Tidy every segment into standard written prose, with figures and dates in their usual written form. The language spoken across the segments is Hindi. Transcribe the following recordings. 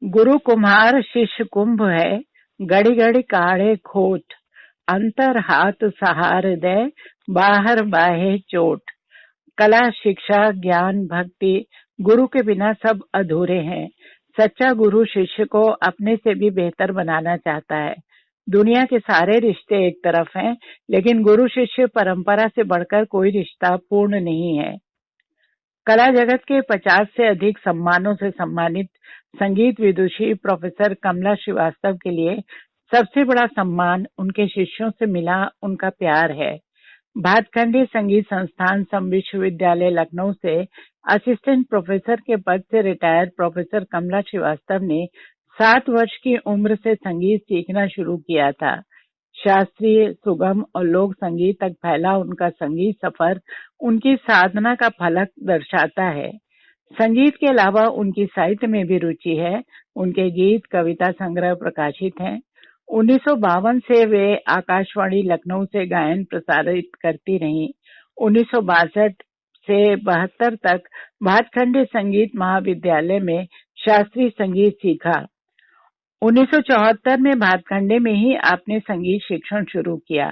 गुरु कुम्हार शिष्य कुंभ है, घड़ी घड़ी काढ़े खोट, अंतर हाथ सहार दे, बाहर बाहे चोट। कला शिक्षा ज्ञान भक्ति गुरु के बिना सब अधूरे हैं। सच्चा गुरु शिष्य को अपने से भी बेहतर बनाना चाहता है। दुनिया के सारे रिश्ते एक तरफ हैं, लेकिन गुरु शिष्य परंपरा से बढ़कर कोई रिश्ता पूर्ण नहीं है। कला जगत के 50 से अधिक सम्मानों से सम्मानित संगीत विदुषी प्रोफेसर कमला श्रीवास्तव के लिए सबसे बड़ा सम्मान उनके शिष्यों से मिला उनका प्यार है। भातखंडे संगीत संस्थान सम विश्वविद्यालय लखनऊ से असिस्टेंट प्रोफेसर के पद से रिटायर प्रोफेसर कमला श्रीवास्तव ने 7 वर्ष की उम्र से संगीत सीखना शुरू किया था। शास्त्रीय, सुगम और लोक संगीत तक फैला उनका संगीत सफर उनकी साधना का फलक दर्शाता है। संगीत के अलावा उनकी साहित्य में भी रुचि है। उनके गीत कविता संग्रह प्रकाशित हैं। 1952 से वे आकाशवाणी लखनऊ से गायन प्रसारित करती रहीं। 1962 से 72 तक भातखंडे संगीत महाविद्यालय में शास्त्रीय संगीत सीखा। 1974 में भातखंडे में ही आपने संगीत शिक्षण शुरू किया।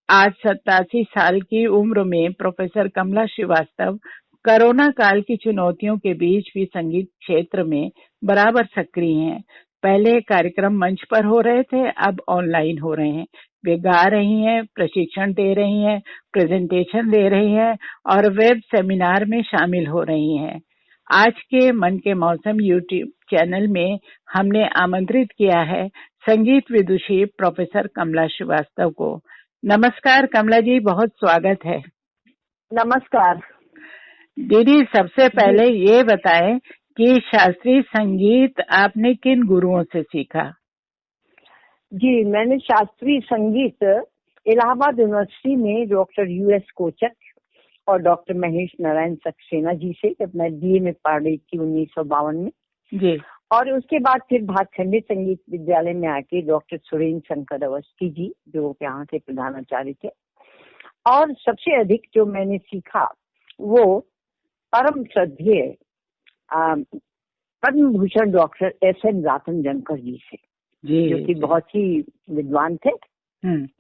आज 87 साल की उम्र में प्रोफेसर कमला श्रीवास्तव कोरोना काल की चुनौतियों के बीच भी संगीत क्षेत्र में बराबर सक्रिय हैं। पहले कार्यक्रम मंच पर हो रहे थे, अब ऑनलाइन हो रहे हैं। वे गा रही हैं, प्रशिक्षण दे रही हैं, प्रेजेंटेशन दे रही हैं और वेब सेमिनार में शामिल हो रही हैं। आज के मन के मौसम यूट्यूब चैनल में हमने आमंत्रित किया है संगीत विदुषी प्रोफेसर कमला श्रीवास्तव को। नमस्कार कमला जी, बहुत स्वागत है। नमस्कार दीदी, सबसे पहले ये बताएं कि शास्त्रीय संगीत आपने किन गुरुओं से सीखा? जी, मैंने शास्त्रीय संगीत इलाहाबाद यूनिवर्सिटी में डॉक्टर यूएस कोचक और डॉक्टर महेश नारायण सक्सेना जी से, जब मैं बीए में पढ़ रही थी 1952 में जी, और उसके बाद फिर भातखंडे संगीत विद्यालय में आके डॉक्टर सुरेंद्र शंकर अवस्थी जी जो यहाँ के प्रधानाचार्य थे। और सबसे अधिक जो मैंने सीखा वो परम श्रद्धेय पद्म भूषण डॉक्टर एस.एन. रातन जी से, जो कि बहुत ही विद्वान थे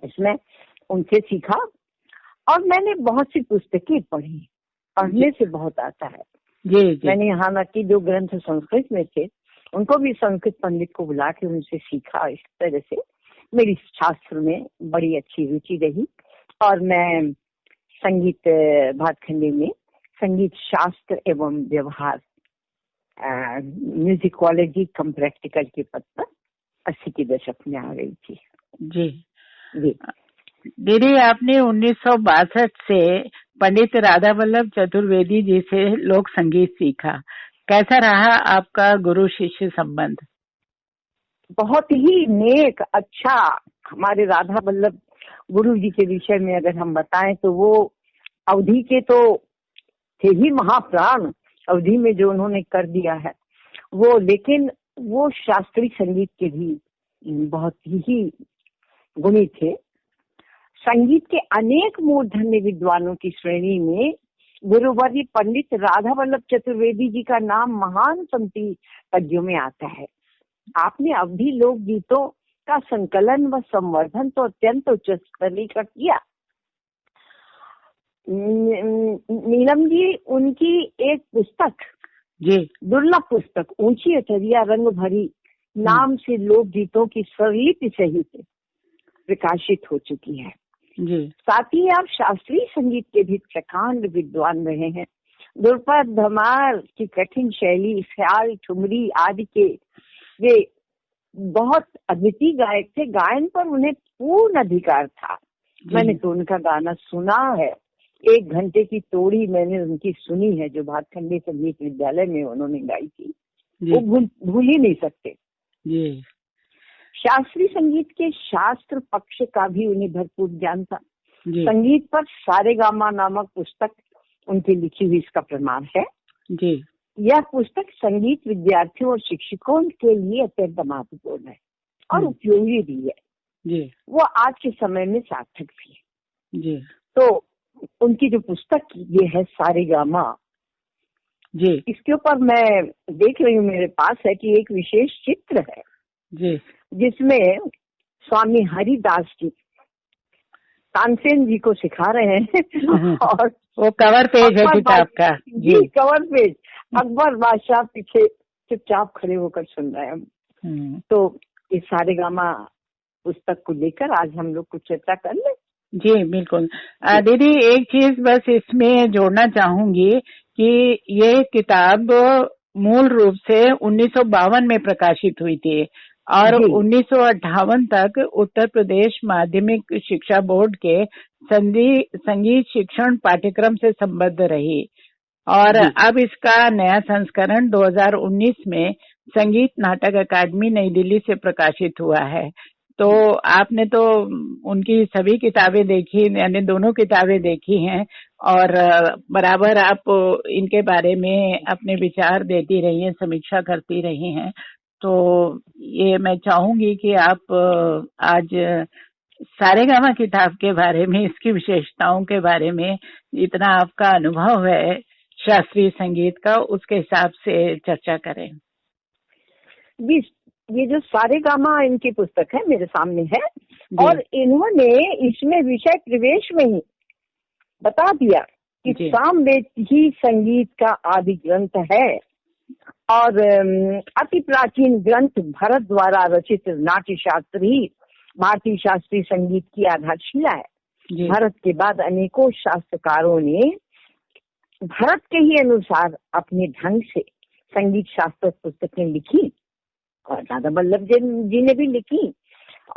इसमें, उनसे सीखा। और मैंने बहुत सी पुस्तकें पढ़ी, पढ़ने से बहुत आता है। मैंने यहाँ ना कि जो ग्रंथ संस्कृत में थे उनको भी संस्कृत पंडित को बुला के उनसे सीखा। इस तरह से मेरी शास्त्र में बड़ी अच्छी रुचि रही और मैं संगीत भातखंडे में संगीत शास्त्र एवं व्यवहार म्यूजिकोलॉजी कम प्रैक्टिकल के पद पर 80 के दशक में आ गई थी। जी जी दीदी, आपने 1962 से पंडित राधा वल्लभ चतुर्वेदी जी से लोक संगीत सीखा। कैसा रहा आपका गुरु शिष्य संबंध? बहुत ही नेक, अच्छा। हमारे राधा वल्लभ गुरु जी के विषय में अगर हम बताएं तो वो अवधि के तो थे ही महाप्राण। अवधि में जो उन्होंने कर दिया है वो, लेकिन वो शास्त्रीय संगीत के भी बहुत ही गुणी थे। संगीत के अनेक मूर्धन्य विद्वानों की श्रेणी में गुरुवर्य पंडित राधा वल्लभ चतुर्वेदी जी का नाम महान संगीत पद्यों में आता है। आपने अवधि लोक गीतों का संकलन व संवर्धन तो अत्यंत उच्च स्तर का किया। नीलम जी, उनकी एक पुस्तक, दुर्लभ पुस्तक ऊंची अटरिया रंग भरी नाम से लोक गीतों की स्वरलिपि सहित प्रकाशित हो चुकी है। साथ ही आप शास्त्रीय संगीत के भी प्रकांड विद्वान रहे हैं। ध्रुपद, धमार की कठिन शैली, ख्याल, ठुमरी आदि के वे बहुत अद्वितीय गायक थे। गायन पर उन्हें पूर्ण अधिकार था। मैंने तो उनका गाना सुना है। 1 घंटे की तोड़ी मैंने उनकी सुनी है जो भातखंडे संगीत विद्यालय में उन्होंने गाई थी। वो भूल ही नहीं सकते। शास्त्रीय संगीत के शास्त्र पक्ष का भी उन्हें भरपूर ज्ञान था। संगीत पर सारेगामा नामक पुस्तक उनकी लिखी हुई इसका प्रमाण है। यह पुस्तक संगीत विद्यार्थियों और शिक्षकों के लिए अत्यंत महत्वपूर्ण है और उपयोगी भी है। वो आज के समय में सार्थक भी है। तो उनकी जो पुस्तक ये है सारेगामा, जी। इसके ऊपर मैं देख रही हूँ, मेरे पास है कि एक विशेष चित्र है जी, जिसमें स्वामी हरिदास जी तानसेन जी को सिखा रहे हैं और वो कवर पेज है किताब का। जी, कवर पेज। अकबर बादशाह पीछे चुपचाप खड़े होकर सुन रहे हैं। तो इस सारेगामा पुस्तक को लेकर आज हम लोग कुछ चर्चा कर लें। जी बिल्कुल। दीदी एक चीज बस इसमें जोड़ना चाहूंगी कि ये किताब मूल रूप से 1952 में प्रकाशित हुई थी और 1958 तक उत्तर प्रदेश माध्यमिक शिक्षा बोर्ड के संगीत शिक्षण पाठ्यक्रम से संबद्ध रही और अब इसका नया संस्करण 2019 में संगीत नाटक अकादमी नई दिल्ली से प्रकाशित हुआ है। तो आपने तो उनकी सभी किताबें देखी, यानी दोनों किताबें देखी हैं और बराबर आप इनके बारे में अपने विचार देती रही हैं, समीक्षा करती रही हैं। तो ये मैं चाहूंगी कि आप आज सारेगामा किताब के बारे में, इसकी विशेषताओं के बारे में, इतना आपका अनुभव है शास्त्रीय संगीत का, उसके हिसाब से चर्चा करें। जी, ये जो सारेगामा इनकी पुस्तक है मेरे सामने है और इन्होंने इसमें विषय प्रवेश में ही बता दिया कि सामवेद ही संगीत का आदि ग्रंथ है और अति प्राचीन ग्रंथ भरत द्वारा रचित नाट्य शास्त्र ही भारतीय शास्त्रीय संगीत की आधारशिला है। भरत के बाद अनेकों शास्त्रकारों ने भरत के ही अनुसार अपने ढंग से संगीत शास्त्र पुस्तकें लिखी और राधा वल्लभ जी ने भी लिखी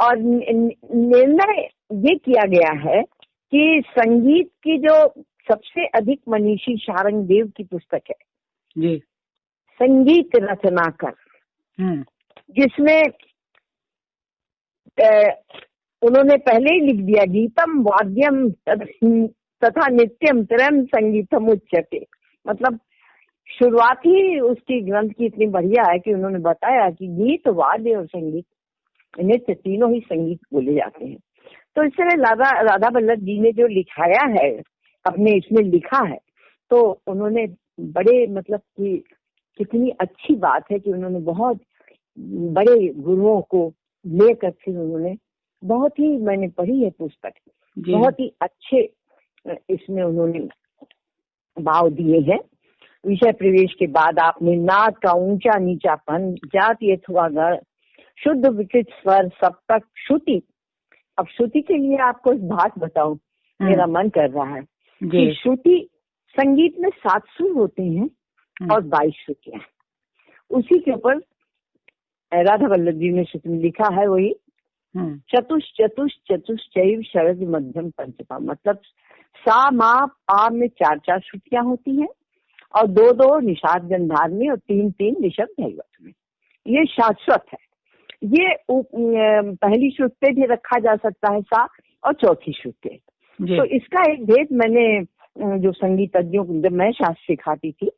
और निर्णय ये किया गया है कि संगीत की जो सबसे अधिक मनीषी शारंगदेव की पुस्तक है जी, संगीत रचनाकर, जिसमें उन्होंने पहले ही लिख दिया गीतम वाद्यम तथा नित्यम त्रयम संगीतम उच्यते। मतलब शुरुआत ही उसकी ग्रंथ की इतनी बढ़िया है कि उन्होंने बताया कि गीत, वाद्य और संगीत, नृत्य तीनों ही संगीत बोले जाते हैं। तो इस तरह राधा वल्लभ जी ने जो लिखाया है, अपने इसमें लिखा है, तो उन्होंने बड़े मतलब कि कितनी अच्छी बात है कि उन्होंने बहुत बड़े गुरुओं को लेकर फिर उन्होंने बहुत ही, मैंने पढ़ी है पुस्तक, बहुत ही अच्छे इसमें उन्होंने भाव दिए हैं। विषय प्रवेश के बाद आपने नाद का ऊंचा नीचापन, जाति अथवा गण, शुद्ध विकृत स्वर, सप्तक, श्रुति। अब श्रुति के लिए आपको एक बात बताऊं, मेरा मन कर रहा है कि श्रुति संगीत में 7 सुर होते हैं और 22 श्रुतियां। उसी के ऊपर राधा वल्लभ जी ने श्रुति में लिखा है वही चतुष चतुष चतुश्चैव शरद मध्यम पंचमा। मतलब सा मा पा में 4-4 श्रुतियां होती हैं और 2-2 निषाद गंधार में और 3-3 ऋषभ धैवत में। ये शाश्वत है। ये पहली श्रुत पे भी रखा जा सकता है सा और चौथी श्रुत पे। तो इसका एक भेद मैंने जो संगीतज्ञों को जब मैं शास्त्र सिखाती थी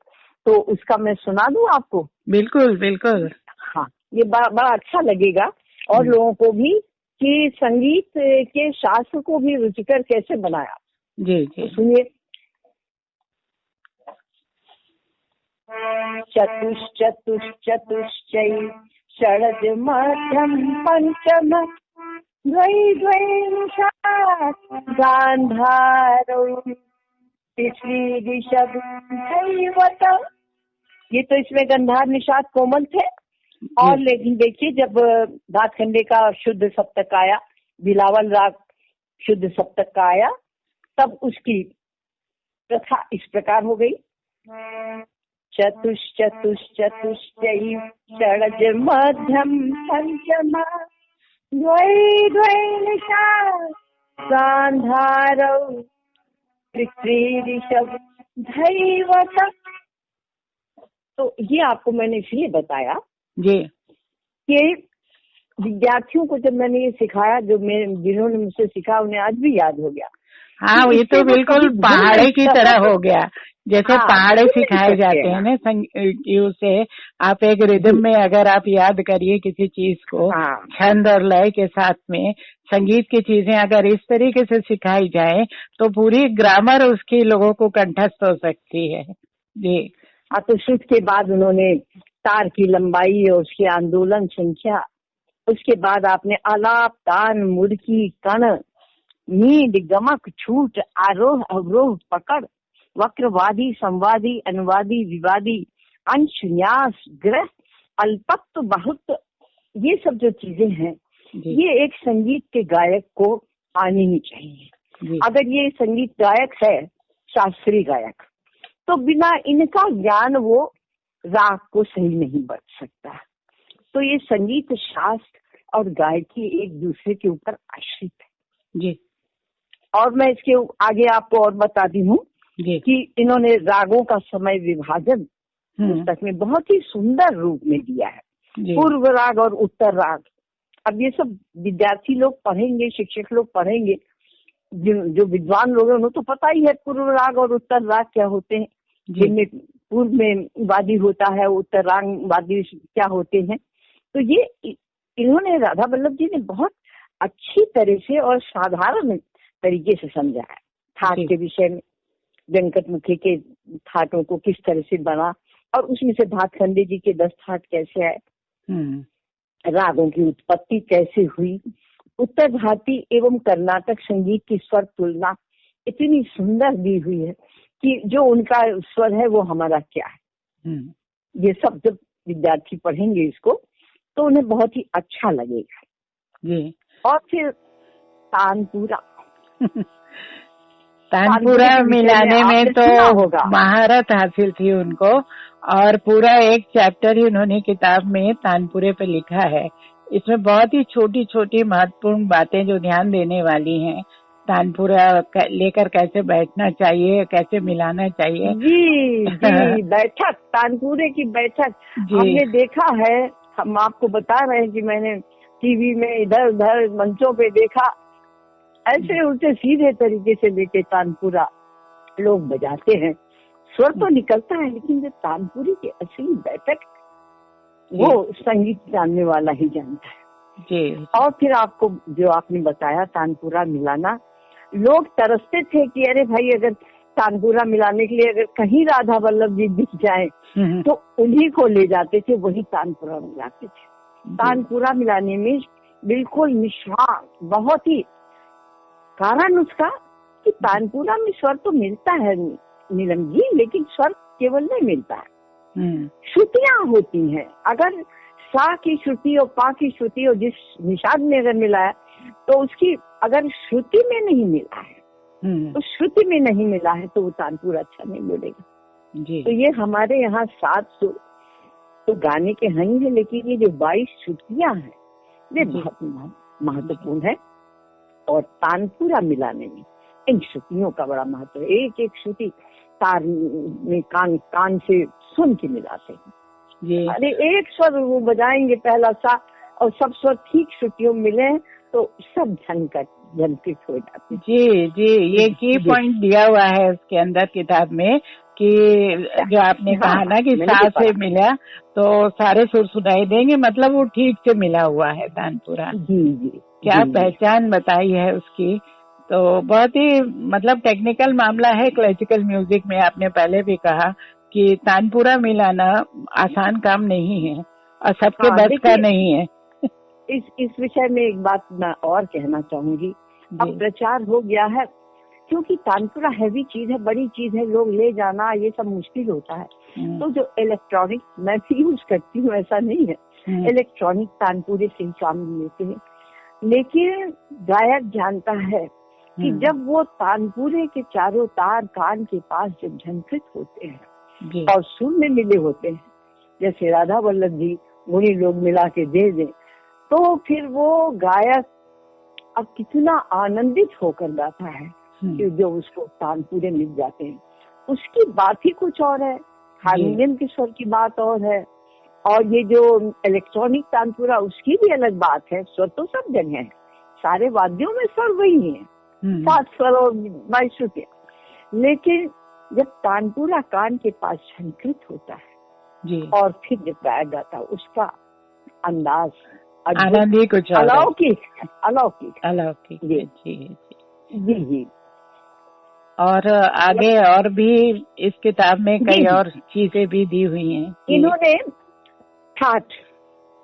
तो उसका मैं सुना दूं आपको। बिल्कुल बिल्कुल। हाँ, ये बड़ा अच्छा लगेगा और लोगों को भी कि संगीत के शास्त्र को भी रुचिकर कैसे बनाया। जी तो सुनिए। चतुष चतुष चतुश्चै षडज मध्यम पंचम द्वै द्वै गांधारौ तीसरी ऋषभ धैवत। ये तो इसमें गंधार निषाद कोमल थे और लेकिन देखिए जब भातखंडे का शुद्ध सप्तक आया, बिलावल राग शुद्ध सप्तक का आया, तब उसकी प्रथा इस प्रकार हो गई। चतुष चतुष चतुश्चै षडज मध्यम पंचमा द्वै द्वै निषाद गांधारौ तीसरी ऋषभ धैवत। तो ये आपको मैंने इसलिए बताया जी कि विद्यार्थियों को जब मैंने ये सिखाया, जो जिन्होंने मुझसे सीखा उन्हें आज भी याद हो गया। हाँ, ये तो बिल्कुल पहाड़े की तरह हो गया, जैसे पहाड़े सिखाए जाते हैं ना संगीत से। आप एक रिदम में अगर आप याद करिए किसी चीज को छंद और लय के साथ में, संगीत की चीजें अगर इस तरीके से सिखाई जाए तो पूरी ग्रामर उसकी लोगों को कंठस्थ हो सकती है। जी तो श्रुत के बाद उन्होंने तार की लंबाई और उसकी आंदोलन संख्या, उसके बाद आपने आलाप, तान, मुर्की, कण, नीड, गमक, छूट, आरोह, अवरोह, पकड़, वक्रवादी, संवादी, अनुवादी, विवादी, अंश, न्यास, ग्रह, अल्पत्व, बहुत, ये सब जो चीजें हैं ये एक संगीत के गायक को आनी ही चाहिए। अगर ये संगीत गायक है, शास्त्रीय गायक, तो बिना इनका ज्ञान वो राग को सही नहीं बच सकता। तो ये संगीत शास्त्र और गायकी एक दूसरे के ऊपर आश्रित है जी। और मैं इसके आगे आपको और बताती हूँ कि इन्होंने रागों का समय विभाजन पुस्तक में बहुत ही सुंदर रूप में दिया है, पूर्व राग और उत्तर राग। अब ये सब विद्यार्थी लोग पढ़ेंगे, शिक्षक लोग पढ़ेंगे, जो विद्वान लोग हैं उन्हें तो पता ही है पूर्व राग और उत्तर राग क्या होते हैं, जिनमें पूर्व में वादी होता है, उत्तर राग वादी क्या होते हैं। तो ये इन्होंने, राधा वल्लभ जी ने बहुत अच्छी तरह से और साधारण तरीके से समझा है थाट के विषय में, वेंकट मुखी के थाटों को किस तरह से बना और उसमें से भातखंडे जी के 10 थाट कैसे आए, रागों की उत्पत्ति कैसे हुई, उत्तर भारतीय एवं कर्नाटक संगीत की स्वर तुलना इतनी सुंदर दी हुई है कि जो उनका स्वर है वो हमारा क्या है। ये सब जब विद्यार्थी पढ़ेंगे इसको तो उन्हें बहुत ही अच्छा लगेगा जी। और फिर तानपुरा तानपुरा मिलाने में तो महारत हासिल थी उनको, और पूरा एक चैप्टर ही उन्होंने किताब में तानपुरे पे लिखा है। इसमें बहुत ही छोटी छोटी महत्वपूर्ण बातें जो ध्यान देने वाली हैं, तानपुरा लेकर कैसे बैठना चाहिए, कैसे मिलाना चाहिए। जी बैठक, तानपुरे की बैठक हमने देखा है, हम आपको बता रहे हैं कि मैंने टीवी में इधर उधर मंचों पे देखा, ऐसे उल्टे सीधे तरीके से लेके तानपुरा लोग बजाते हैं, स्वर तो निकलता है लेकिन जो तानपुरी की असली बैठक वो संगीत जानने वाला ही जानता है जी। और फिर आपको जो आपने बताया तानपुरा मिलाना, लोग तरसते थे कि अरे भाई अगर तानपुरा मिलाने के लिए अगर कहीं राधा वल्लभ जी दिख जाए तो उन्हीं को ले जाते थे, वही तानपुरा मिलाते थे। तानपुरा मिलाने में बिल्कुल निष्ठां, बहुत ही कारण उसका कि तानपुरा में स्वर तो मिलता है नीलम जी, लेकिन स्वर केवल नहीं मिलता है, श्रुतियां होती हैं। अगर सा की श्रुति और पा की श्रुति और जिस निषाद में अगर मिला है तो उसकी अगर श्रुति में नहीं मिला है तो श्रुति में नहीं मिला है तो वो तानपुरा अच्छा नहीं बोलेगा जी। तो ये हमारे यहाँ 7 सुर तो गाने के हैं ही है, लेकिन ये जो 22 श्रुतियां हैं ये बहुत महत्वपूर्ण है। और तानपुरा मिलाने में इन श्रुतियों का बड़ा महत्व है। एक एक श्रुति तार में कान से सुन के मिलाते हैं। अरे एक स्वर वो बजाएंगे पहला सा और सब स्वर ठीक श्रुतियों मिले तो सब झनकृत हो जाते। जी ये की पॉइंट दिया हुआ है उसके अंदर किताब में कि जो आपने कहा ना कि सा से मिला तो सारे सुर सुनाई देंगे, मतलब वो ठीक से मिला हुआ है तानपुरा। जी क्या पहचान बताई है उसकी। तो बहुत ही मतलब टेक्निकल मामला है क्लासिकल म्यूजिक में। आपने पहले भी कहा कि तानपुरा मिलाना आसान काम नहीं है और सबके बस का नहीं है। इस विषय में एक बात मैं और कहना चाहूंगी। अब प्रचार हो गया है क्योंकि तानपुरा हैवी चीज है, बड़ी चीज है, लोग ले जाना ये सब मुश्किल होता है। तो जो इलेक्ट्रॉनिक मैं भी यूज करती हूँ, ऐसा नहीं है, इलेक्ट्रॉनिक तानपुरे से ही काम लेते हैं। लेकिन गायक जानता है कि जब वो तानपुरे के चारों तार कान के पास जब झनकृत होते हैं और सुर में मिले होते हैं, जैसे राधा वल्लभ जी उन्हीं लोग मिला के दे दें, तो फिर वो गायक अब कितना आनंदित होकर गाता है कि जो उसको तानपुरे मिल जाते हैं। उसकी बात ही कुछ और है, हारमोनियम के स्वर की बात और है, और ये जो इलेक्ट्रॉनिक तानपुरा उसकी भी अलग बात है। स्वर तो सब जगह है, सारे वाद्यों में स्वर वही है, 7 स्वर और 22 श्रुतियां। लेकिन जब तानपुरा कान के पास झनकृत होता है जी, और फिर जब गाया जाता है उसका अंदाज आनंद ही कुछ अलौकिक अलौकिक अलौकिक जी जी जी। और आगे और भी इस किताब में कई और चीजें भी दी हुई हैं। इन्होंने ठाठ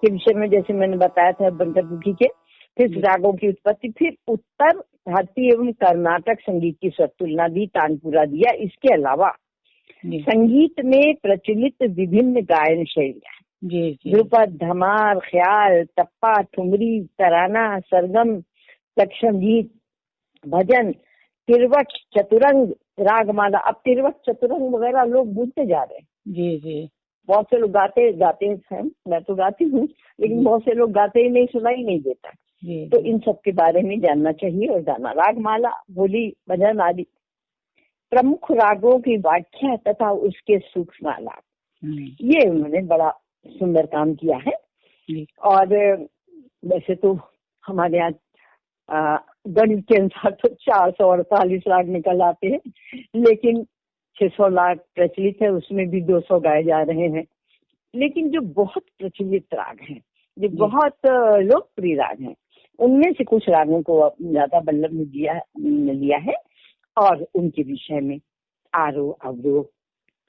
के विषय में, जैसे मैंने बताया था बंकर दुखी के, फिर रागों की उत्पत्ति, फिर उत्तर भारतीय एवं कर्नाटक संगीत की स्वर तुलना दी, तानपुरा दिया। इसके अलावा संगीत में प्रचलित विभिन्न गायन शैलियां, ध्रुपद, धमार, ख्याल, टप्पा, ठुमरी, तराना, सरगम, लक्षण गीत, भजन, तिरवट, चतुरंग, रागमाला। अब तिरवट, चतुरंग वगैरह लोग भूलते जा रहे हैं। जी जी, बहुत से लोग गाते हैं, मैं तो गाती हूँ, लेकिन बहुत से लोग गाते ही नहीं, सुनाई नहीं देता। तो इन सब के बारे में जानना चाहिए और जाना। रागमाला, बोली, भजन आदि प्रमुख रागों की व्याख्या तथा उसके सूक्ष्म आलाप, ये उन्होंने बड़ा सुंदर काम किया है। और वैसे तो हमारे यहाँ गणित के अनुसार तो 448 राग निकल आते हैं, लेकिन 600 राग प्रचलित है, उसमें भी 200 गाए जा रहे हैं। लेकिन जो बहुत प्रचलित राग हैं, जो बहुत लोकप्रिय राग हैं, उनमें से कुछ रागों को ज्यादा बल्लभ ने लिया है और उनके विषय में आरोह अवरोह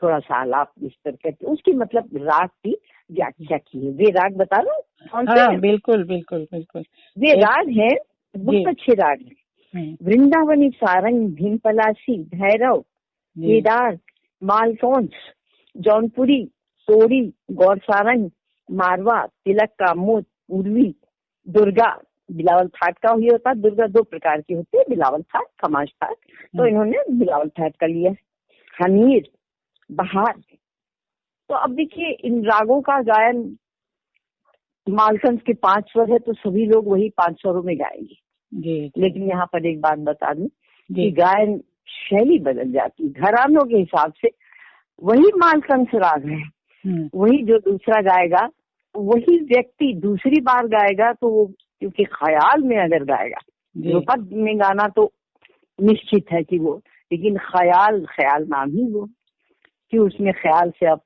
थोड़ा सा आलाप विस्तार करके उसकी मतलब राग की व्याख्या की है। वे राग बता दो कौन से? हाँ, बिल्कुल बिल्कुल बिल्कुल। वे राग है, बहुत अच्छे राग है। वृंदावनी, सारंग, भीमपलासी, भैरव, केदार, मालकौंस, जौनपुरी, तोड़ी, गौर सारंग, मारवा, तिलक का, मोद, उर्वी, दुर्गा, बिलावल ठाट का ही होता है। दुर्गा 2 प्रकार की होती है, बिलावल ठाट, खमाज ठाट, तो इन्होंने बिलावल ठाट का लिया। हमीर, बहार। तो अब देखिए इन रागों का गायन, मालकंस के 5 स्वर है तो सभी लोग वही 5 स्वरों में गाएंगे। लेकिन यहाँ पर एक बात बता दूं कि गायन शैली बदल जाती है घरानों के हिसाब से। वही मालकंस राग है, वही जो दूसरा गाएगा वही व्यक्ति दूसरी बार गाएगा, तो वो क्योंकि ख्याल में अगर गाएगा, ध्रुपद में गाना तो निश्चित है कि वो, लेकिन ख्याल नाम ही वो कि उसमें ख्याल से आप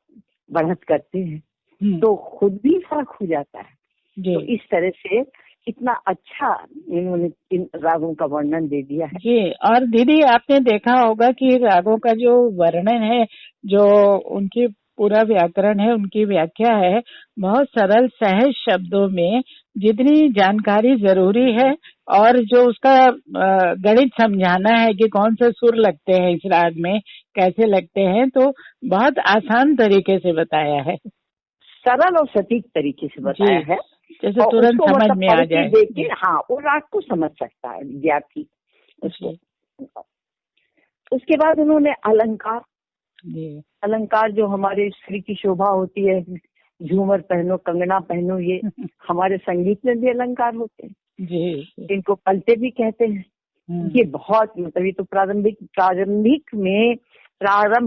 बढ़त करते हैं तो खुद भी फर्क हो जाता है। तो इस तरह से कितना अच्छा इन्होंने इन रागों का वर्णन दे दिया है। जी, और दीदी आपने देखा होगा कि रागों का जो वर्णन है, जो उनकी पूरा व्याकरण है, उनकी व्याख्या है, बहुत सरल सहज शब्दों में जितनी जानकारी जरूरी है और जो उसका गणित समझाना है कि कौन से सुर लगते हैं इस राग में, कैसे लगते हैं, तो बहुत आसान तरीके से बताया है, सरल और सटीक तरीके से बताया है, जैसे तुरंत समझ में आ जाए। देखिए हाँ, वो राग को समझ सकता है विद्यार्थी उसको। उसके बाद उन्होंने अलंकार जो हमारे स्त्री की शोभा होती है, झूमर पहनो, कंगना पहनो, ये हमारे संगीत में भी अलंकार होते हैं जी। इनको पलटे भी कहते हैं। ये बहुत मतलब ये तो प्रारंभ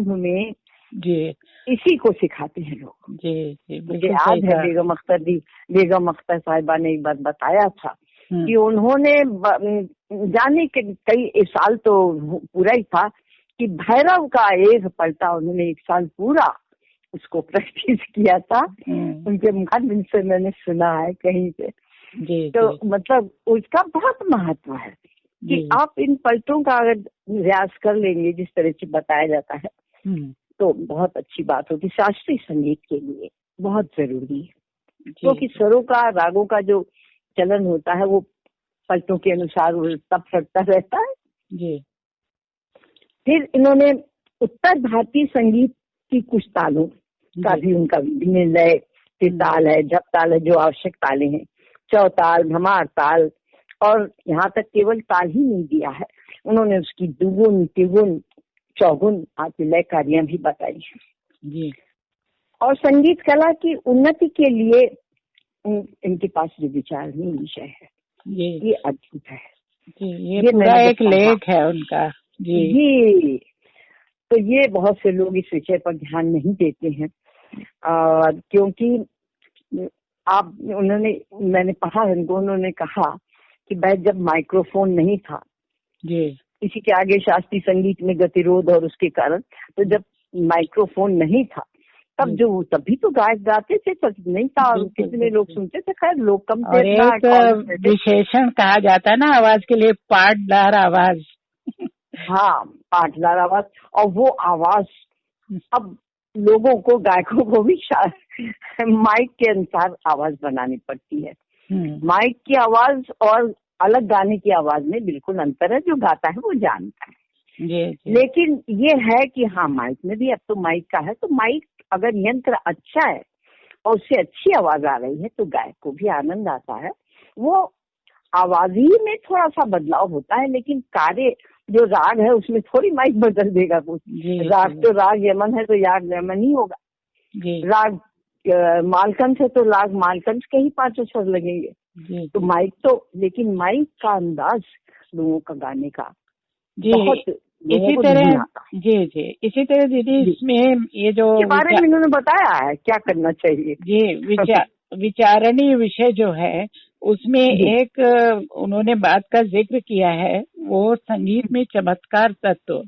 में जी इसी को सिखाते हैं लोग जी। मुझे याद है बेगम अख्तर साहिबा ने एक बार बताया था कि उन्होंने जाने के कई साल तो पूरा ही था कि भैरव का एक पलटा उन्होंने 1 साल पूरा उसको प्रैक्टिस किया था। उनके मुखारबिन से मैंने सुना है कहीं से जी, तो जी। मतलब उसका बहुत महत्व है कि आप इन पलटों का अगर रियाज कर लेंगे जिस तरह से बताया जाता है तो बहुत अच्छी बात होगी। शास्त्रीय संगीत के लिए बहुत जरूरी है क्योंकि स्वरों का, रागों का जो चलन होता है वो पलटों के अनुसार तब फटता रहता है जी। फिर इन्होंने उत्तर भारतीय संगीत की कुछ तालों का भी उनका विभिन्न लय, ताल है, झप ताल है, जो आवश्यक ताले हैं, चौताल, भमार ताल, और यहाँ तक केवल ताल ही नहीं दिया है, उन्होंने उसकी दुगुन, तिगुन, चौगुन आदि लय कारियां भी बताई है जी। और संगीत कला की उन्नति के लिए इनके पास जो विचारणीय विषय है ये अद्भुत है जी। ये पूरा एक लेख है उनका जी। तो ये बहुत से लोग इस विषय पर ध्यान नहीं देते हैं क्योंकि मैंने पढ़ा है उनको, उन्होंने कहा कि भाई जब माइक्रोफोन नहीं था जी, इसी के आगे शास्त्रीय संगीत में गतिरोध और उसके कारण, तो जब माइक्रोफोन नहीं था तभी तो गायक गाते थे, तो नहीं था और कितने लोग सुनते थे। खैर लोग कम थे। विशेषण कहा जाता है ना आवाज के लिए, पाटदार आवाज। हाँ, पाटदार आवाज, और वो आवाज अब लोगों को, गायकों को भी माइक के अनुसार आवाज बनानी पड़ती है। माइक की आवाज और अलग गाने की आवाज में बिल्कुल अंतर है, जो गाता है वो जानता है। जी। लेकिन ये है कि हाँ, माइक में भी अब तो माइक का है, तो माइक अगर यंत्र अच्छा है और उससे अच्छी आवाज आ रही है तो गायक को भी आनंद आता है। वो आवाज ही में थोड़ा सा बदलाव होता है, लेकिन कार्य जो राग है उसमें थोड़ी माइक बदल देगा कुछ। राग तो राग यमन है तो याग यमन ही होगा। राग मालकंस है तो राग मालकंस के ही 5 अक्षर लगेंगे। तो माइक तो, लेकिन माइक का अंदाज लोगों का गाने का बहुत इसी तरह इसी तरह दीदी इसमें ये जो के बारे में इन्होंने बताया है क्या करना चाहिए। विचारणीय विषय जो है उसमें एक उन्होंने बात का जिक्र किया है, वो संगीत में चमत्कार तत्व।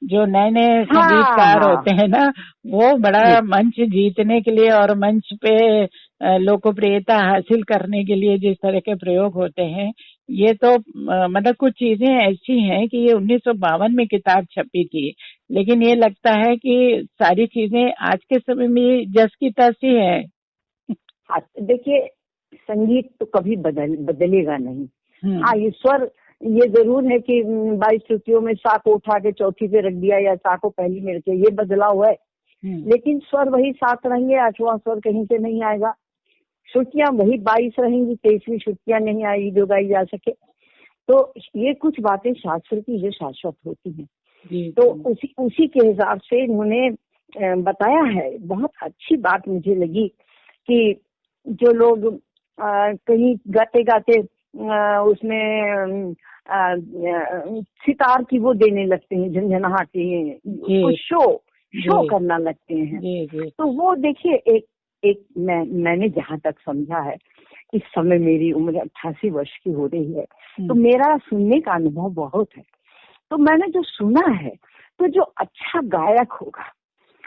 जो नए नए संगीतकार होते हैं ना, वो बड़ा मंच जीतने के लिए और मंच पे लोकप्रियता हासिल करने के लिए जिस तरह के प्रयोग होते हैं, ये तो मतलब कुछ चीजें ऐसी हैं कि ये 1952 में किताब छपी थी, लेकिन ये लगता है कि सारी चीजें आज के समय में जस की तस ही है। देखिए, संगीत तो कभी बदलेगा नहीं। हाँ, ईश्वर ये जरूर है कि 22 श्रुतियों में सा को उठा के चौथी पे रख दिया या सा को पहली में रखे, ये बदलाव है। लेकिन स्वर वही 7 रहेंगे, 8वां स्वर कहीं से नहीं आएगा। श्रुतियां वही 22 रहेंगी, 23वीं श्रुतियां नहीं आएगी जो गाई जा सके। तो ये कुछ बातें शास्त्र की जो शाश्वत होती हैं, तो उसी के हिसाब से इन्होंने बताया है। बहुत अच्छी बात मुझे लगी कि जो लोग कहीं गाते गाते उसमें सितार की वो देने लगते हैं, झंझनाहट, शो करना लगते हैं। तो वो देखिए, एक मैंने जहाँ तक समझा है, इस समय मेरी उम्र 88 वर्ष की हो रही है, तो मेरा सुनने का अनुभव बहुत है। तो मैंने जो सुना है, तो जो अच्छा गायक होगा,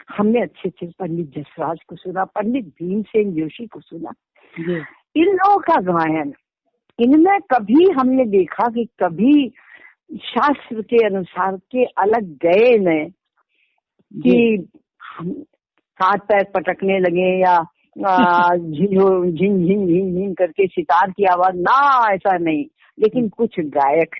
हमने अच्छे पंडित जसराज को सुना, पंडित भीमसेन जोशी को सुना, इन लोगों का गायन, इनमें कभी हमने देखा कि कभी शास्त्र के अनुसार के अलग गए न, कि हाथ पैर पटकने लगे या झिन झिन झिन झिन करके सितार की आवाज ना, ऐसा नहीं। लेकिन कुछ गायक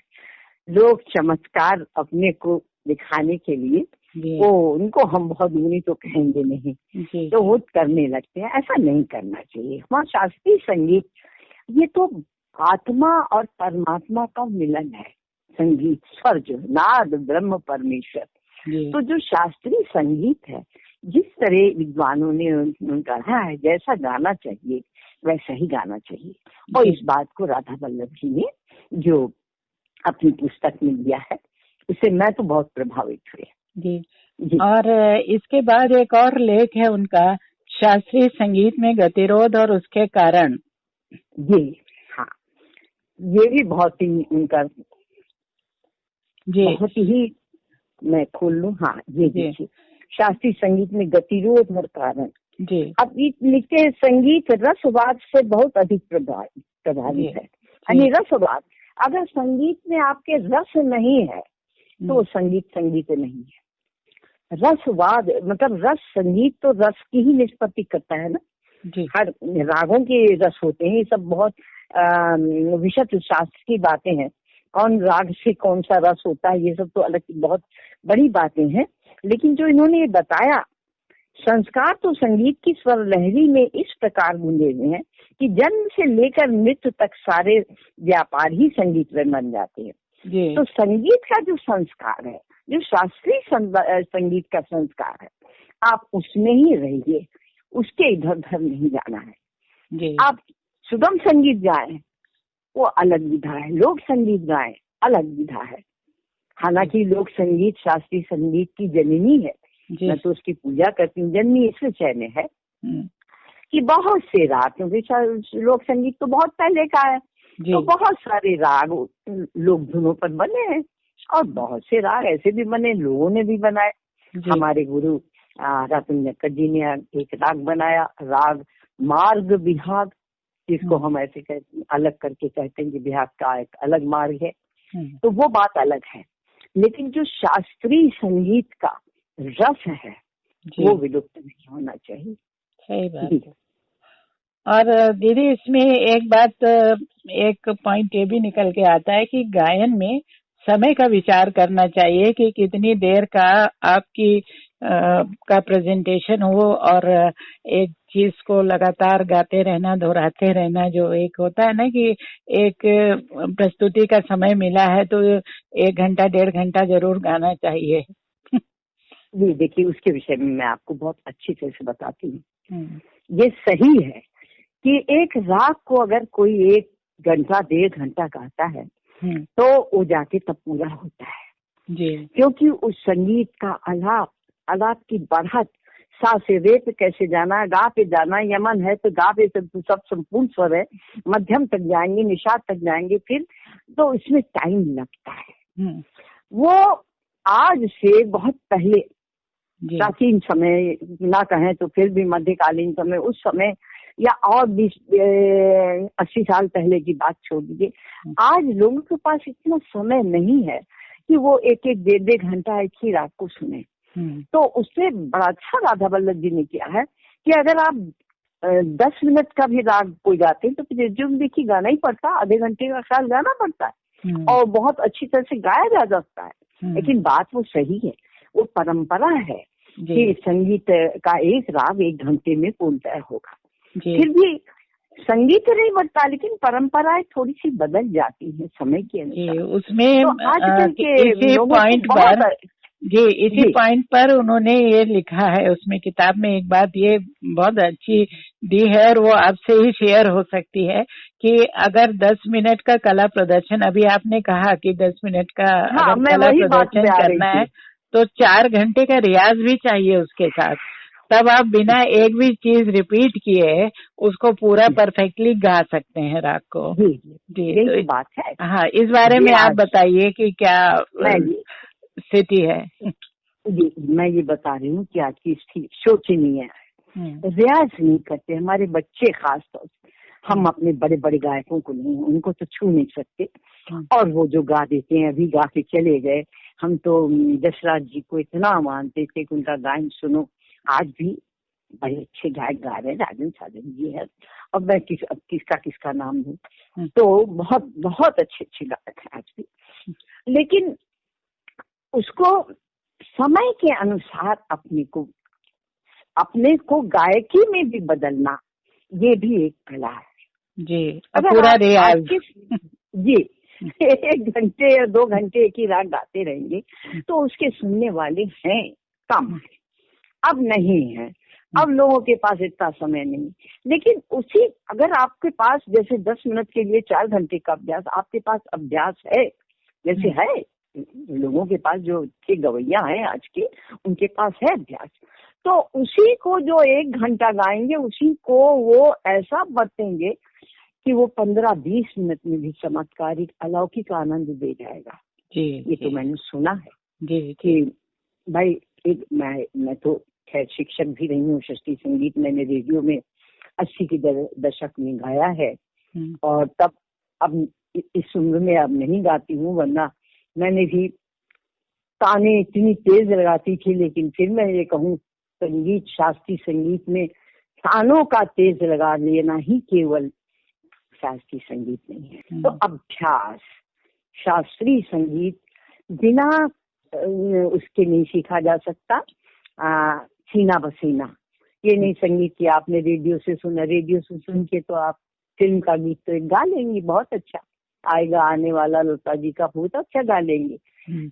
लोग चमत्कार अपने को दिखाने के लिए, वो उनको हम बहुत दूरी तो कहेंगे नहीं, तो वो करने लगते हैं। ऐसा नहीं करना चाहिए। हमारा शास्त्रीय संगीत ये तो आत्मा और परमात्मा का मिलन है। संगीत स्वर जो नाद ब्रह्म परमेश्वर, तो जो शास्त्रीय संगीत है, जिस तरह विद्वानों ने कहा है, जैसा गाना चाहिए वैसा ही गाना चाहिए। और इस बात को राधा वल्लभ जी ने जो अपनी पुस्तक में दिया है, उससे मैं तो बहुत प्रभावित हुई। जी। और इसके बाद एक और लेख है उनका, शास्त्रीय संगीत में गतिरोध और उसके कारण। हाँ, ये भी बहुत ही उनका बहुत ही, मैं खोल लूं। हाँ, ये शास्त्रीय संगीत में गतिरोध और कारण। अब लिखते हैं, संगीत रसवाद से बहुत अधिक प्रभावित है। यानी रसवाद, अगर संगीत में आपके रस नहीं है तो संगीत नहीं है। रसवाद मतलब रस, संगीत तो रस की ही निष्पत्ति करता है ना। हर रागों के रस होते हैं, ये सब बहुत विशद शास्त्र की बातें हैं। कौन राग से कौन सा रस होता है, ये सब तो अलग बहुत बड़ी बातें हैं। लेकिन जो इन्होंने ये बताया, संस्कार तो संगीत की स्वर लहरी में इस प्रकार गूंजे हुए हैं कि जन्म से लेकर मृत्यु तक सारे व्यापार ही संगीत में बन जाते हैं। तो संगीत का जो संस्कार है, जो शास्त्रीय संगीत का संस्कार है, आप उसमें ही रहिए, उसके इधर उधर नहीं जाना है। आप सुगम संगीत गाएं, वो अलग विधा है, लोक संगीत गाएं, अलग विधा है। हालांकि लोक संगीत शास्त्रीय संगीत की जननी है, मैं तो उसकी पूजा करती हूँ। जननी इस विषय में है कि बहुत से राग, क्योंकि लोक संगीत तो बहुत पहले का है, तो बहुत सारे राग लोक धुनों पर बने हैं और बहुत से राग ऐसे भी बने, लोगों ने भी बनाए। हमारे गुरु रत्नकर जी ने एक राग बनाया, राग मार्ग विभाग, जिसको हम ऐसे कहते अलग करके कहते हैं कि विभाग का एक अलग मार्ग है, तो वो बात अलग है। लेकिन जो शास्त्रीय संगीत का रस है वो विलुप्त नहीं होना चाहिए। सही बात है। और दीदी इसमें एक बात, एक पॉइंट ये भी निकल के आता है कि गायन में समय का विचार करना चाहिए कि कितनी देर का आपकी का प्रेजेंटेशन हो, और एक चीज को लगातार गाते रहना, दोहराते रहना। जो एक होता है ना कि एक प्रस्तुति का समय मिला है तो 1 घंटा 1.5 घंटा जरूर गाना चाहिए। जी देखिए, उसके विषय में मैं आपको बहुत अच्छी तरह से बताती हूँ। ये सही है कि एक राग को अगर कोई 1 घंटा 1.5 घंटा गाता है तो वो जाके तब पूरा होता है जी। क्योंकि उस संगीत का आलाप की बढ़त, सा से रे पे कैसे जाना, गा पे जाना, यमन है तो गा पे सब संपूर्ण स्वर है, मध्यम तक जाएंगे, निषाद तक जाएंगे, फिर तो इसमें टाइम लगता है। वो आज से बहुत पहले प्राचीन समय ना कहें तो फिर भी मध्यकालीन समय, उस समय या और 20-80 साल पहले की बात छोड़ दीजिए, आज लोगों के पास इतना समय नहीं है कि वो 1-1, 1.5 घंटा एक ही राग को सुने। तो उससे बड़ा अच्छा राधा वल्लभ जी ने किया है कि अगर आप 10 मिनट का भी राग कोई गाते हैं तो रिज्यूम देखिए गाना ही पड़ता, आधे घंटे का ख्याल गाना पड़ता है और बहुत अच्छी तरह से गाया जा सकता है। लेकिन बात वो सही है, वो परंपरा है कि संगीत का एक राग 1 घंटे में पूर्णतः होगा। फिर भी संगीत नहीं बढ़ता, लेकिन परंपराएं थोड़ी सी बदल जाती हैं समय के अनुसार। उसमें तो आजकल के इसी पॉइंट पर उन्होंने ये लिखा है उसमें किताब में, एक बात ये बहुत अच्छी दी है और वो आपसे ही शेयर हो सकती है कि अगर 10 मिनट का कला प्रदर्शन, अभी आपने कहा कि 10 मिनट का अगर कला प्रदर्शन करना है तो 4 घंटे का रियाज भी चाहिए उसके साथ, तब आप बिना एक भी चीज रिपीट किए उसको पूरा परफेक्टली गा सकते हैं राग को। जी तो बात है। हाँ, इस बारे में आप बताइए कि क्या स्थिति है। जी मैं ये बता रही हूँ कि आज की स्थिति शोचनीय है। रियाज नहीं करते हमारे बच्चे, खास तौर से। हम अपने बड़े बड़े गायकों को नहीं, उनको तो छू नहीं सकते, और वो जो गा देते हैं अभी गा के चले गए। हम तो जसराज जी को इतना मानते थे कि उनका गायन सुनो, आज भी बड़े अच्छे गायक गा रहे हैं, राजन साजन जी है, अब मैं किसका नाम लूं, तो बहुत बहुत अच्छे गायक हैं आज भी। लेकिन उसको समय के अनुसार अपने को गायकी में भी बदलना, ये भी एक कला है जी। पूरा रियाज जी 1 घंटे या 2 घंटे एक ही राग गाते रहेंगे तो उसके सुनने वाले हैं कम, अब नहीं है, अब लोगों के पास इतना समय नहीं। लेकिन उसी अगर आपके पास जैसे 10 मिनट के लिए 4 घंटे का अभ्यास, आपके पास अभ्यास है, जैसे है लोगों के पास जो अच्छे गवैया हैं आज के, उनके पास है अभ्यास, तो उसी को जो 1 घंटा गाएंगे उसी को वो ऐसा बरतेंगे कि वो 15-20 मिनट में भी चमत्कारिक अलौकिक आनंद दे जाएगा जी। ये तो मैंने सुना है जी। कि भाई मैं तो खैर शिक्षक भी रही हूँ, शास्त्रीय संगीत मैंने रेडियो में 80 के दशक में गाया है, और तब अब इस उम्र में अब नहीं गाती हूँ, वरना मैंने भी ताने इतनी तेज लगाती थी। लेकिन फिर मैं ये कहूँ, संगीत, शास्त्रीय संगीत में तानों का तेज लगा लेना ही केवल शास्त्रीय संगीत नहीं है। तो अभ्यास, शास्त्रीय संगीत बिना उसके नहीं सीखा जा सकता, सीना बसीना। ये नहीं संगीत की आपने रेडियो से सुना, रेडियो से सुन के तो आप फिल्म का गीत तो एक गा लेंगे, बहुत अच्छा आएगा, आने वाला लता जी का बहुत अच्छा गा लेंगे।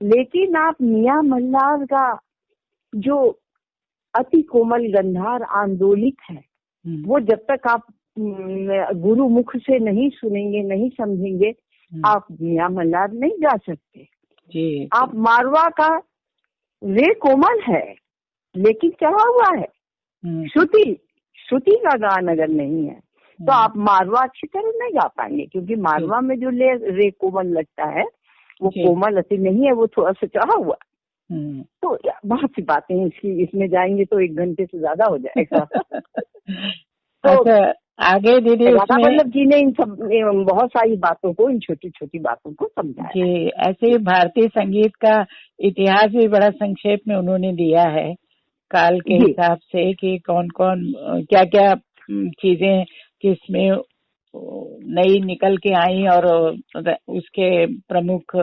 लेकिन आप मियां मल्हार का जो अति कोमल गंधार आंदोलित है, वो जब तक आप गुरु मुख से नहीं सुनेंगे, नहीं समझेंगे, आप मियां मल्हार नहीं गा सकते जी। आप मारवा का रे कोमल है लेकिन चढ़ा हुआ है, श्रुति का गान अगर नहीं है तो आप मारवा अच्छी तरह नहीं गा पाएंगे, क्योंकि मारवा में जो रे कोमल लगता है वो कोमल अति नहीं है, वो थोड़ा सा चढ़ा हुआ। तो बहुत सी बातें हैं इसमें जाएंगे तो 1 घंटे से ज्यादा हो जाएगा। तो आगे दीदी राधा वल्लभ जी ने इन सब बहुत सारी बातों को, इन छोटी छोटी बातों को समझाया जी। ऐसे ही भारतीय संगीत का इतिहास भी बड़ा संक्षेप में उन्होंने दिया है, काल के हिसाब से, कि कौन कौन क्या क्या चीजें किसमें नई निकल के आई और उसके प्रमुख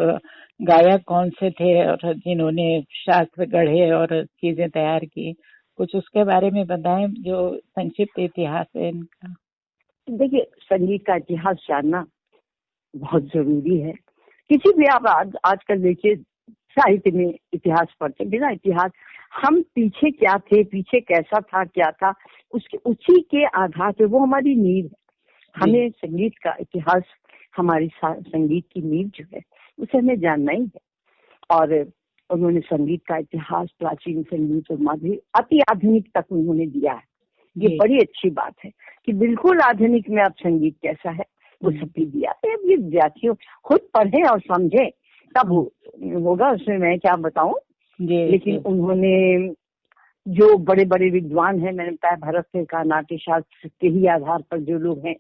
गायक कौन से थे और जिन्होंने शास्त्र गढ़े और चीजें तैयार की। कुछ उसके बारे में बताएं, जो संक्षिप्त इतिहास है इनका। देखिए, संगीत का इतिहास जानना बहुत जरूरी है। किसी भी आप आजकल देखिए साहित्य में इतिहास पढ़ते, बिना इतिहास हम पीछे क्या थे, पीछे कैसा था, क्या था, उसी के आधार पे, वो हमारी नींव है। हमें संगीत का इतिहास, हमारी संगीत की नींव जो है उसे हमें जानना ही है। और उन्होंने संगीत का इतिहास, प्राचीन संगीत और माधुरी अति आधुनिक तक उन्होंने दिया है। ये बड़ी अच्छी बात है कि बिल्कुल आधुनिक में अब संगीत कैसा है वो सब भी दिया है। अब ये विद्यार्थियों खुद पढ़े और समझे तब होगा, उसमें मैं क्या बताऊं। लेकिन उन्होंने जो बड़े बड़े विद्वान हैं, मैंने बताया भरत का नाट्य शास्त्र के ही आधार पर जो लोग हैं,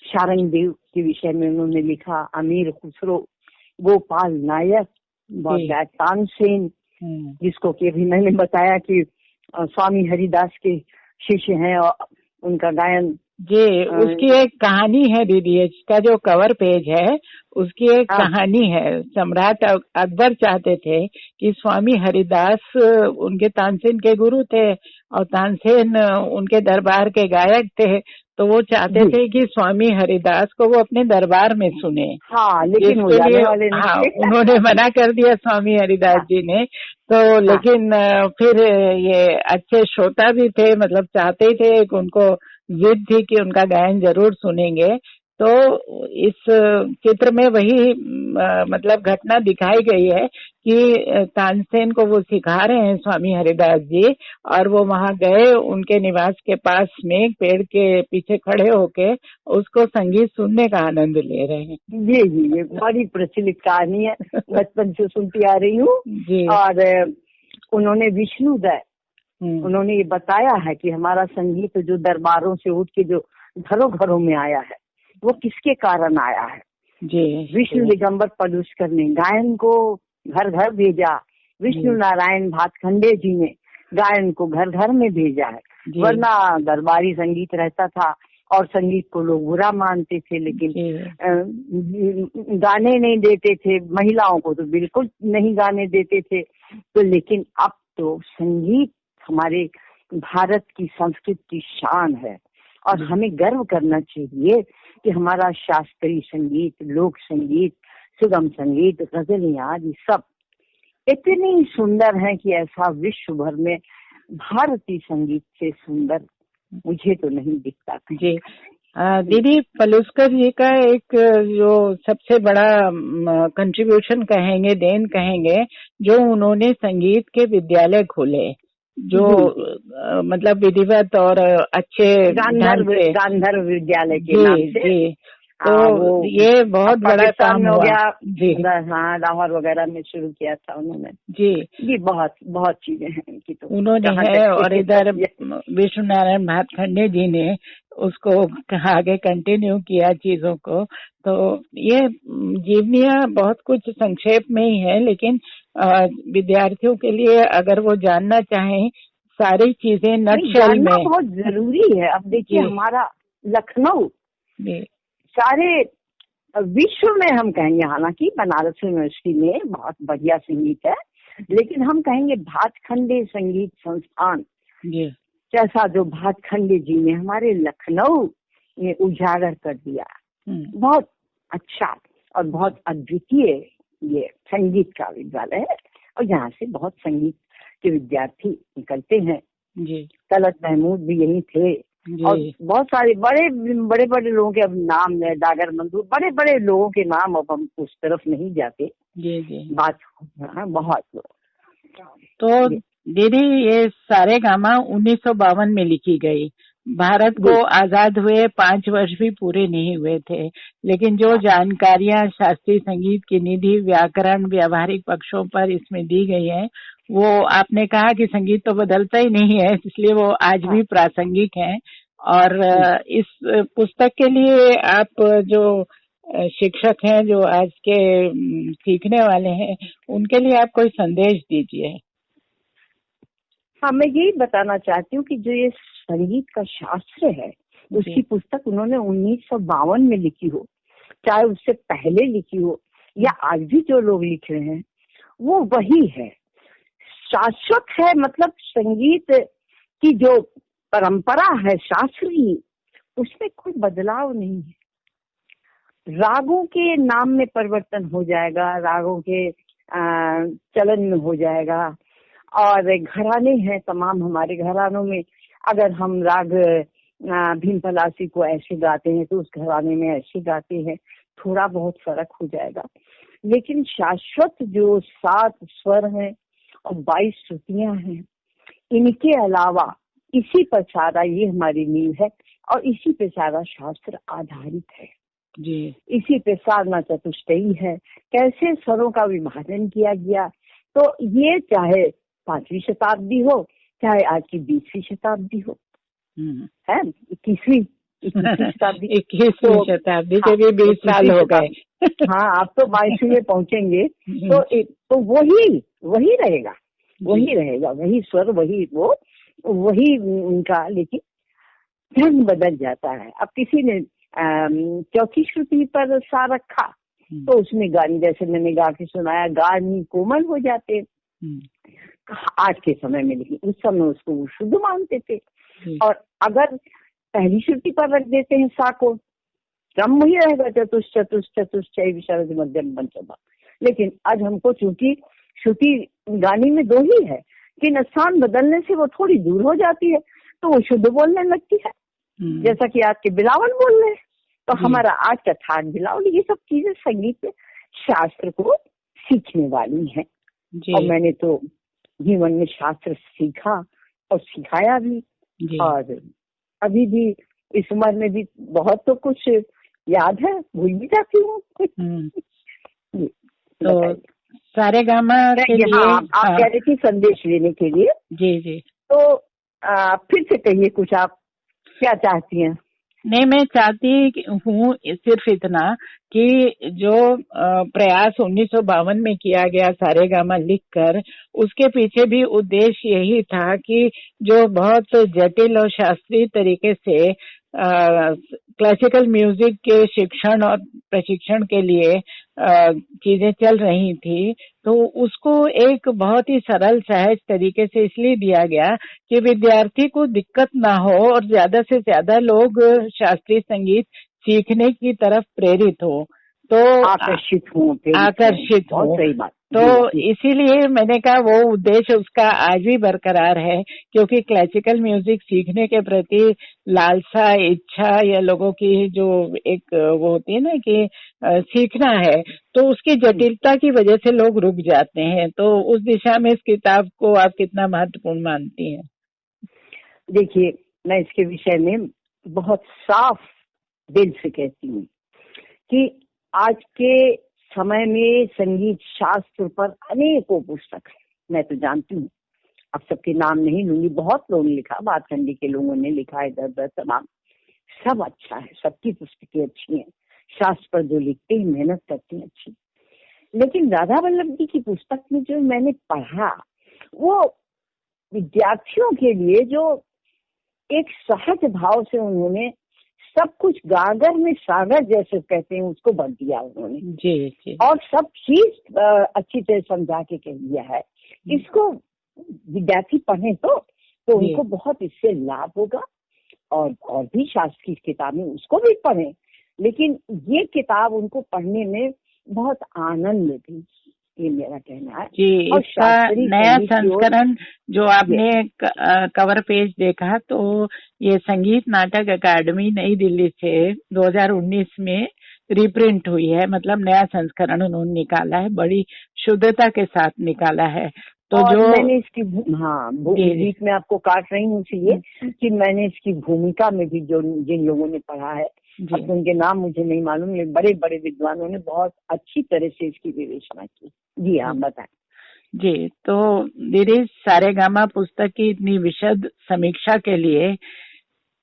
शारंग देव के विषय में उन्होंने लिखा, अमीर खुसरो, गोपाल नायक, तानसेन, जिसको कि अभी मैंने बताया कि स्वामी हरिदास के शिष्य हैं और उनका गायन जी। उसकी एक कहानी है दीदी, इसका जो कवर पेज है उसकी एक कहानी है। सम्राट अकबर चाहते थे कि स्वामी हरिदास उनके तानसेन के गुरु थे और तानसेन उनके दरबार के गायक थे, तो वो चाहते थे कि स्वामी हरिदास को वो अपने दरबार में सुने। लेकिन उन्होंने मना कर दिया स्वामी हरिदास जी ने। तो लेकिन फिर ये अच्छे श्रोता भी थे, मतलब चाहते थे, उनको जिद थी कि उनका गायन जरूर सुनेंगे। तो इस चित्र में वही मतलब घटना दिखाई गई है कि तानसेन को वो सिखा रहे हैं स्वामी हरिदास जी, और वो वहां गए, उनके निवास के पास में पेड़ के पीछे खड़े होके उसको संगीत सुनने का आनंद ले रहे हैं। जी जी, ये बड़ी प्रचलित कहानी है, बचपन से सुनती आ रही हूँ। और उन्होंने विष्णुदय, उन्होंने ये बताया है कि हमारा संगीत जो दरबारों से उठ के जो घरों घरों में आया है वो किसके कारण आया है। विष्णु दिगंबर पलुस्कर ने गायन को घर घर भेजा, विष्णु नारायण भातखंडे जी ने गायन को घर घर में भेजा है। वरना दरबारी संगीत रहता था और संगीत को लोग बुरा मानते थे, लेकिन गाने नहीं देते थे, महिलाओं को तो बिल्कुल नहीं गाने देते थे। तो लेकिन अब तो संगीत हमारे भारत की संस्कृति की शान है और हमें गर्व करना चाहिए कि हमारा शास्त्रीय संगीत, लोक संगीत, सुगम संगीत, गजलें आदि सब इतनी सुंदर है कि ऐसा विश्व भर में भारतीय संगीत से सुंदर मुझे तो नहीं दिखता। जी दीदी, पलुस्कर जी का एक जो सबसे बड़ा कंट्रीब्यूशन कहेंगे, देन कहेंगे, जो उन्होंने संगीत के विद्यालय खोले, जो मतलब विधिवत और अच्छे गांधर्व विद्यालय के नाम से। तो ये बहुत बड़ा काम हो गया जी। हाँ, लाहौर वगैरह में शुरू किया था उन्होंने। जी बहुत बहुत चीजें हैं इनकी तो उन्होंने है। और इधर विष्णु नारायण भातखंडे जी ने उसको आगे कंटिन्यू किया चीजों को। तो ये जीवनियाँ बहुत कुछ संक्षेप में ही है, लेकिन विद्यार्थियों के लिए अगर वो जानना चाहें सारी चीजें नटशेल में, बहुत जरूरी है। अब देखिए हमारा लखनऊ सारे विश्व में हम कहेंगे, हालांकि बनारस यूनिवर्सिटी में बहुत बढ़िया संगीत है, लेकिन हम कहेंगे भातखंडे संगीत संस्थान जैसा जो भातखंडे जी ने हमारे लखनऊ में उजागर कर दिया, बहुत अच्छा और बहुत अद्वितीय ये संगीत का विद्यालय है। और यहाँ से बहुत संगीत के विद्यार्थी निकलते हैं। तलत महमूद भी यही थे और बहुत सारे बड़े बड़े लोगों के अब नाम है, डागर मंदूर, बड़े बड़े लोगों के नाम अब हम उस तरफ नहीं जाते। बात बहुत लोग। तो दीदी ये सारेगामा 1952 में लिखी गई। भारत को आजाद हुए 5 वर्ष भी पूरे नहीं हुए थे, लेकिन जो जानकारियां शास्त्रीय संगीत की निधि, व्याकरण, व्यावहारिक पक्षों पर इसमें दी गई है, वो आपने कहा कि संगीत तो बदलता ही नहीं है, इसलिए वो आज भी प्रासंगिक है और इस पुस्तक के लिए आप जो शिक्षक हैं, जो आज के सीखने वाले हैं, उनके लिए आप कोई संदेश दीजिए। हाँ, मैं यही बताना चाहती हूँ कि जो ये संगीत का शास्त्र है, उसकी पुस्तक उन्होंने 1952 में लिखी हो, चाहे उससे पहले लिखी हो या आज भी जो लोग लिख रहे हैं, वो वही है, शाश्वत है। मतलब संगीत की जो परंपरा है शास्त्र की, उसमें कोई बदलाव नहीं है। रागों के नाम में परिवर्तन हो जाएगा, रागों के चलन में हो जाएगा, और घराने हैं तमाम। हमारे घरानों में अगर हम राग भीम पलासी को ऐसे गाते हैं तो उस घराने में ऐसे गाते हैं, थोड़ा बहुत फर्क हो जाएगा। लेकिन शाश्वत जो 7 स्वर हैं और 22 श्रुतियां हैं, इनके अलावा इसी पर सारा, ये हमारी नींव है और इसी पे सारा शास्त्र आधारित है जी। इसी पे साधना चतुष्टयी है, कैसे स्वरों का विभाजन किया गया। तो ये चाहे 5वीं शताब्दी हो, चाहे आज की 20वीं शताब्दी हो, है 21वीं शताब्दी 21वीं शताब्दी के भी 20 साल हो गए। हाँ, आप तो 22वीं में पहुंचेंगे तो वही रहेगा, वही स्वर, वही उनका, लेकिन ढंग बदल जाता है। अब किसी ने चौथी श्रुति पर सा रखा तो उसमें गानी, जैसे मैंने गा के सुनाया, गानी कोमल हो जाते आज के समय में, लेकिन उस समय उसको वो शुद्ध मानते थे। और अगर पहली श्रुति पर रख देते हैं सा को, क्रम वही रहेगा, चतुश्चय विशरद मध्यम पंचम। लेकिन आज हमको चूंकि श्रुति गानी में 2 ही है, कि स्थान बदलने से वो थोड़ी दूर हो जाती है तो वो शुद्ध बोलने लगती है, जैसा कि आज के बिलावल बोल रहे हैं। तो हमारा आज का ठाट बिलावल, ये सब चीजें संगीत शास्त्र को सीखने वाली हैं। और मैंने तो जीवन में शास्त्र सीखा और सिखाया भी, और अभी भी इस उम्र में भी बहुत तो कुछ याद है, भूल भी जाती हूँ। तो सारेगामा के लिए आप कह रही थी संदेश लेने के लिए। जी। तो फिर से कहिए, कुछ आप क्या चाहती हैं? नहीं, मैं चाहती हूँ सिर्फ इतना कि जो प्रयास 1952 में किया गया सारेगामा लिखकर, उसके पीछे भी उद्देश्य यही था कि जो बहुत जटिल और शास्त्रीय तरीके से क्लासिकल म्यूजिक के शिक्षण और प्रशिक्षण के लिए चीजें चल रही थी, तो उसको एक बहुत ही सरल सहज तरीके से इसलिए दिया गया कि विद्यार्थी को दिक्कत ना हो और ज्यादा से ज्यादा लोग शास्त्रीय संगीत सीखने की तरफ प्रेरित हो, तो आकर्षित हो। सही बात। तो इसीलिए मैंने कहा वो उद्देश्य उसका आज भी बरकरार है, क्योंकि क्लासिकल म्यूजिक सीखने के प्रति लालसा, इच्छा या लोगों की जो एक वो होती है ना कि सीखना है, तो उसकी जटिलता की वजह से लोग रुक जाते हैं। तो उस दिशा में इस किताब को आप कितना महत्वपूर्ण मानती हैं? देखिए, मैं इसके विषय में बहुत साफ दिल से कहती हूँ कि आज के समय में संगीत शास्त्र पर अनेकों पुस्तक है। मैं तो जानती हूँ, अब सबके नाम नहीं लूंगी, बहुत लोगों ने लिखा, बातखंडी के लोगों ने लिखा, इधर तमाम, सब अच्छा है, सबकी पुस्तकें अच्छी हैं, शास्त्र पर जो लिखते हैं, मेहनत करते हैं, अच्छी। लेकिन राधा वल्लभ जी की पुस्तक में जो मैंने पढ़ा, वो विद्यार्थियों के लिए जो एक सहज भाव से उन्होंने सब कुछ गागर में सागर जैसे कहते हैं उसको भर दिया उन्होंने। जी। और सब चीज अच्छी तरह समझा के कह दिया है। इसको विद्यार्थी पढ़े तो उनको बहुत इससे लाभ होगा। और भी शास्त्र की किताबें उसको भी पढ़ें, लेकिन ये किताब उनको पढ़ने में बहुत आनंद दी, ये मेरा कहना है। जी, इसका नया संस्करण जो आपने कवर पेज देखा, तो ये संगीत नाटक अकादमी नई दिल्ली से 2019 में रिप्रिंट हुई है, मतलब नया संस्करण उन्होंने निकाला है, बड़ी शुद्धता के साथ निकाला है। तो और जो मैंने इसकी बीच में आपको काट रही हूँ इसलिए कि मैंने इसकी भूमिका में भी जो जिन लोगों ने पढ़ा है, अब उनके नाम मुझे नहीं मालूम, लेकिन बड़े बड़े विद्वानों ने बहुत अच्छी तरह से इसकी विवेचना की। जी हाँ, बताएं। जी, तो दीदी, सारेगामा पुस्तक की इतनी विशद समीक्षा के लिए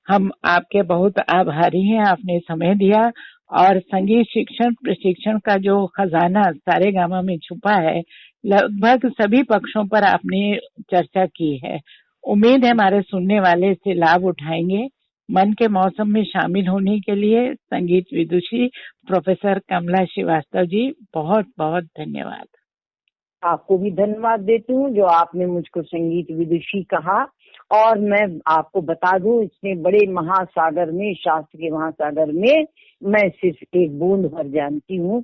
हम आपके बहुत आभारी हैं, आपने समय दिया और संगीत शिक्षण प्रशिक्षण का जो खजाना सारेगामा में छुपा है, लगभग सभी पक्षों पर आपने चर्चा की है। उम्मीद है हमारे सुनने वाले इससे लाभ उठाएंगे। मन के मौसम में शामिल होने के लिए संगीत विदुषी प्रोफेसर कमला श्रीवास्तव जी, बहुत बहुत धन्यवाद। आपको भी धन्यवाद देती हूँ जो आपने मुझको संगीत विदुषी कहा। और मैं आपको बता दूं, इतने बड़े महासागर में, शास्त्र के महासागर में मैं सिर्फ एक बूंद भर जानती हूँ।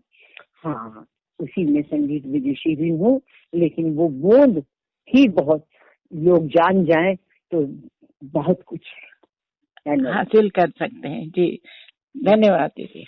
हाँ, उसी में संगीत विदुषी भी हूँ, लेकिन वो बूंद ही बहुत, लोग जान जाएं तो बहुत कुछ हासिल कर सकते हैं। जी, धन्यवाद दीदी।